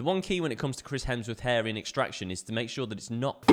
The one key when it comes to Chris Hemsworth hair in extraction is to make sure that it's not...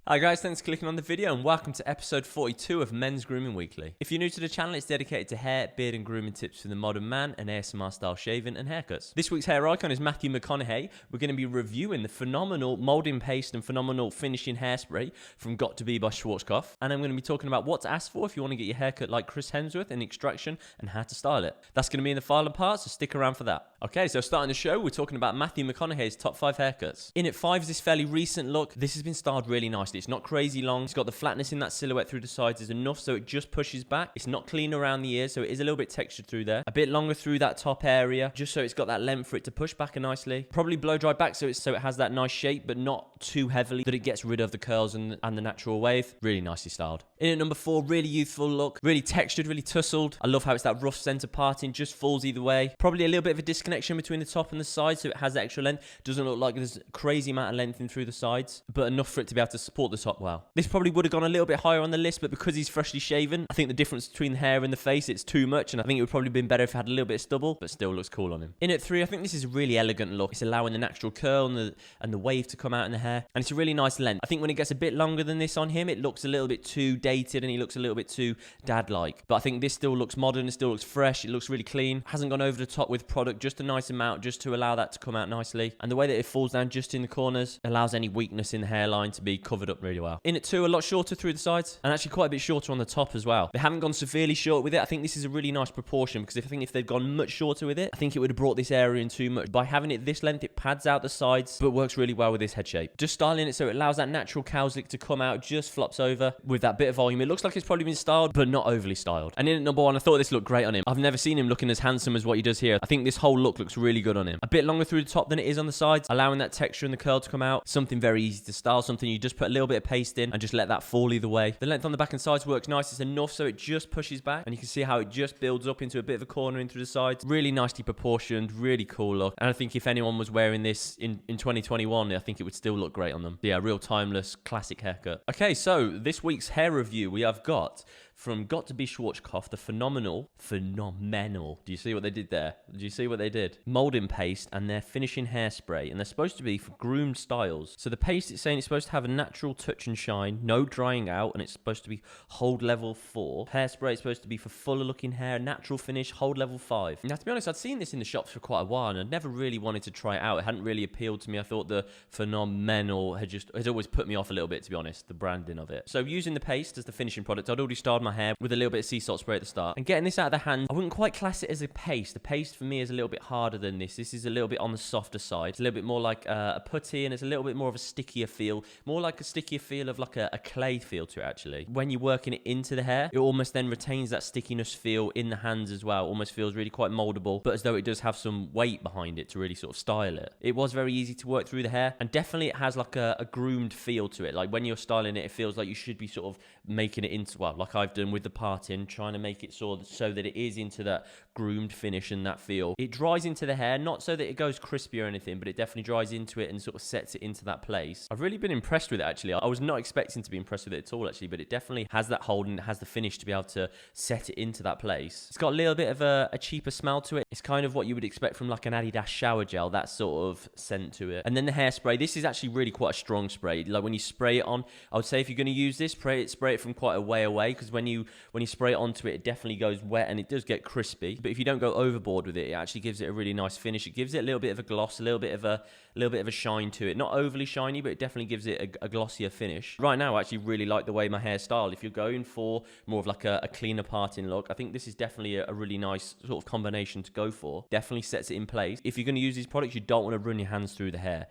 Hi guys, thanks for clicking on the video and welcome to episode 42 of Men's Grooming Weekly. If you're new to the channel, it's dedicated to hair, beard and grooming tips for the modern man and ASMR style shaving and haircuts. This week's hair icon is Matthew McConaughey. We're going to be reviewing the phenomenal molding paste and phenomenal finishing hairspray from Got to Be by Schwarcopf. And I'm going to be talking about what to ask for if you want to get your haircut like Chris Hemsworth in extraction and how to style it. That's going to be in the final part, so stick around for that. Okay, so starting the show, we're talking about Matthew McConaughey's top 5 haircuts. In at 5 is this fairly recent look. This has been styled really nicely. It's not crazy long. It's got the flatness in that silhouette through the sides is enough so it just pushes back. It's not clean around the ears, so it is a little bit textured through there. A bit longer through that top area, just so it's got that length for it to push back nicely. Probably blow dry back so it has that nice shape, but not too heavily that it gets rid of the curls and the natural wave. Really nicely styled. In at number 4, really youthful look. Really textured, really tussled. I love how it's that rough center parting, just falls either way. Probably a little bit of a disconnection between the top and the side, so it has that extra length. Doesn't look like there's a crazy amount of length in through the sides, but enough for it to be able to support the top well. This probably would have gone a little bit higher on the list, but because he's freshly shaven, I think the difference between the hair and the face, it's too much, and I think it would probably have been better if it had a little bit of stubble, but still looks cool on him. In at 3, I think this is a really elegant look. It's allowing the natural curl and the wave to come out in the hair, and it's a really nice length. I think when it gets a bit longer than this on him, it looks a little bit too dated and he looks a little bit too dad-like, but I think this still looks modern, it still looks fresh, it looks really clean. Hasn't gone over the top with product, just a nice amount just to allow that to come out nicely, and the way that it falls down just in the corners allows any weakness in the hairline to be covered up really well. In at 2, a lot shorter through the sides, and actually quite a bit shorter on the top as well. They haven't gone severely short with it. I think this is a really nice proportion, because if they'd gone much shorter with it, I think it would have brought this area in too much. By having it this length, it pads out the sides, but works really well with this head shape. Just styling it so it allows that natural cow's lick to come out, just flops over with that bit of volume. It looks like it's probably been styled, but not overly styled. And in at number 1, I thought this looked great on him. I've never seen him looking as handsome as what he does here. I think this whole look looks really good on him. A bit longer through the top than it is on the sides, allowing that texture and the curl to come out. Something very easy to style, something you just put a little bit of paste in and just let that fall either way. The length on the back and sides works nice. It's enough so it just pushes back, and you can see how it just builds up into a bit of a corner in through the sides. Really nicely proportioned, really cool look. And I think if anyone was wearing this in 2021, I think it would still look great on them. Yeah, real timeless, classic haircut. Okay, so this week's hair review we have got from Got to Be Schwarcopf, the phenomenal. Do you see what they did there? Did you see what they did? Molding paste and their finishing hairspray, and they're supposed to be for groomed styles. So the paste, it's saying it's supposed to have a natural touch and shine, no drying out, and it's supposed to be hold level 4. Hairspray is supposed to be for fuller looking hair, natural finish, hold level 5. Now, to be honest, I'd seen this in the shops for quite a while, and I'd never really wanted to try it out. It hadn't really appealed to me. I thought the phenomenal had always put me off a little bit, to be honest, the branding of it. So using the paste as the finishing product, I'd already styled my hair with a little bit of sea salt spray at the start, and getting this out of the hand, I wouldn't quite class it as a paste. The paste for me is a little bit harder than this. This is a little bit on the softer side. It's a little bit more like a putty, and it's a little bit more of a stickier feel, more like a stickier feel of like a clay feel to it actually. When you're working it into the hair, it almost then retains that stickiness feel in the hands as well. Almost feels really quite moldable, but as though it does have some weight behind it to really sort of style it. It was very easy to work through the hair, and definitely it has like a groomed feel to it. Like when you're styling it, it feels like you should be sort of making it into, well, like I've done with the parting, trying to make it so that it is into that groomed finish and that feel. It dries into the hair, not so that it goes crispy or anything, but it definitely dries into it and sort of sets it into that place. I've really been impressed with it actually. I was not expecting to be impressed with it at all actually, but it definitely has that hold and it has the finish to be able to set it into that place. It's got a little bit of a cheaper smell to it. It's kind of what you would expect from like an Adidas shower gel, that sort of scent to it. And then the hairspray, this is actually really quite a strong spray. Like when you spray it on, I would say if you're going to use this, spray it from quite a way away, because when you spray it onto it, it definitely goes wet and it does get crispy. But if you don't go overboard with it, it actually gives it a really nice finish. It gives it a little bit of a gloss, a little bit of a shine to it. Not overly shiny, but it definitely gives it a glossier finish. Right now, I actually really like the way my hair styled. If you're going for more of like a cleaner parting look, I think this is definitely a really nice sort of combination to go for. Definitely sets it in place. If you're going to use these products, you don't want to run your hands through the hair.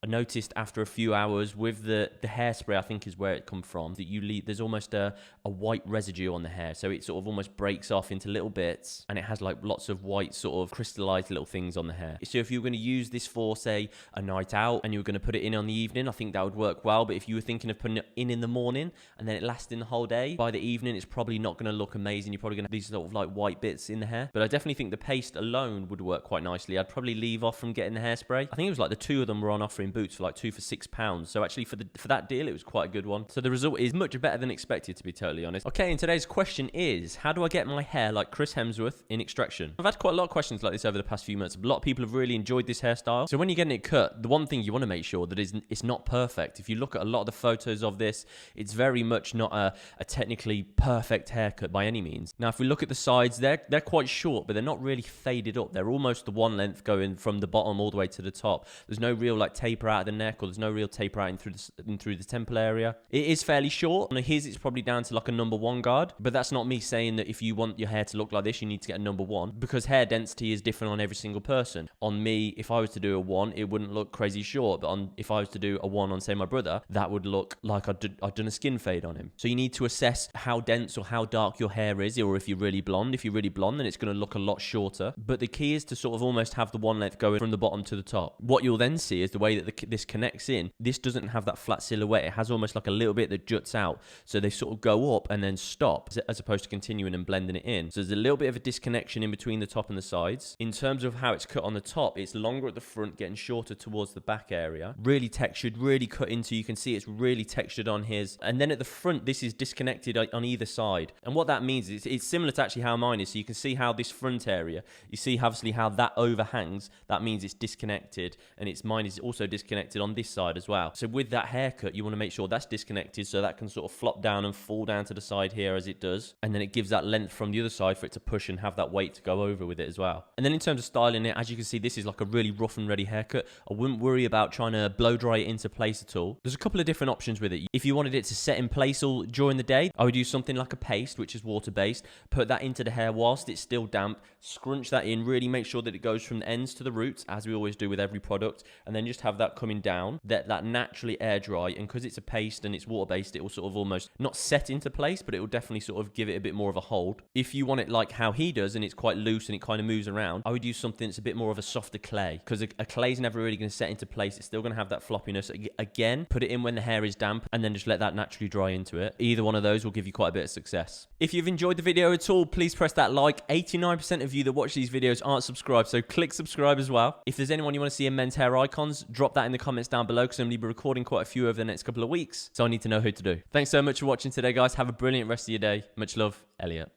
I noticed after a few hours with the hairspray, I think is where it come from, that there's almost a white residue on the hair. So it sort of almost breaks off into little bits, and it has like lots of white sort of crystallized little things on the hair. So if you're going to use this for, say, a night out and you were going to put it in on the evening, I think that would work well. But if you were thinking of putting it in the morning and then it lasting the whole day, by the evening, it's probably not going to look amazing. You're probably going to have these sort of like white bits in the hair. But I definitely think the paste alone would work quite nicely. I'd probably leave off from getting the hairspray. I think it was like the two of them were on offer in boots for like 2 for £6. So actually for that deal, it was quite a good one. So the result is much better than expected, to be totally honest. Okay, and today's question is, how do I get my hair like Chris Hemsworth in Extraction? I've had quite a lot of questions like this over the past few months. A lot of people have really enjoyed this hairstyle. So when you're getting it cut, the one thing you want to make sure that is it's not perfect. If you look at a lot of the photos of this, it's very much not a technically perfect haircut by any means. Now, if we look at the sides, they're quite short, but they're not really faded up. They're almost the one length going from the bottom all the way to the top. There's no real like taper out of the neck, or there's no real taper out in through the temple area. It is fairly short. On his, it's probably down to like a number 1 guard, but that's not me saying that if you want your hair to look like this, you need to get a number 1, because hair density is different on every single person. On me, if I was to do a 1, it wouldn't look crazy short, but if I was to do a 1 on, say, my brother, that would look like I'd done a skin fade on him. So you need to assess how dense or how dark your hair is, or if you're really blonde. If you're really blonde, then it's going to look a lot shorter. But the key is to sort of almost have the one length going from the bottom to the top. What you'll then see is the way that this connects in. This doesn't have that flat silhouette. It has almost like a little bit that juts out. So they sort of go up and then stop, as opposed to continuing and blending it in. So there's a little bit of a disconnection in between the top and the sides. In terms of how it's cut on the top, it's longer at the front, getting shorter towards the back area. Really textured, really cut into. You can see it's really textured on his. And then at the front, this is disconnected on either side. And what that means is it's similar to actually how mine is. So you can see how this front area, you see obviously how that overhangs. That means it's disconnected, and mine is also disconnected on this side as well. So with that haircut, you want to make sure that's disconnected, so that can sort of flop down and fall down to the side here as it does. And then it gives that length from the other side for it to push and have that weight to go over with it as well. And then in terms of styling it, as you can see, this is like a really rough and ready haircut. I wouldn't worry about trying to blow dry it into place at all. There's a couple of different options with it. If you wanted it to set in place all during the day, I would use something like a paste, which is water-based. Put that into the hair whilst it's still damp. Scrunch that in, really make sure that it goes from the ends to the roots, as we always do with every product, and then just have that coming down, that naturally air dry. And because it's a paste and it's water-based, it will sort of almost not set into place, but it will definitely sort of give it a bit more of a hold. If you want it like how he does, and it's quite loose and it kind of moves around, I would use something that's a bit more of a softer clay, because a clay is never really going to set into place. It's still going to have that floppiness. Again, put it in when the hair is damp, and then just let that naturally dry into it. Either one of those will give you quite a bit of success. If you've enjoyed the video at all, please press that like. 89% of you that watch these videos aren't subscribed, so click subscribe as well. If there's anyone you want to see in men's hair icons, drop that in the comments down below, because I'm going to be recording quite a few over the next couple of weeks, so I need to know who to do. Thanks so much for watching today, guys. Have a brilliant rest of your day. Much love, Elliot.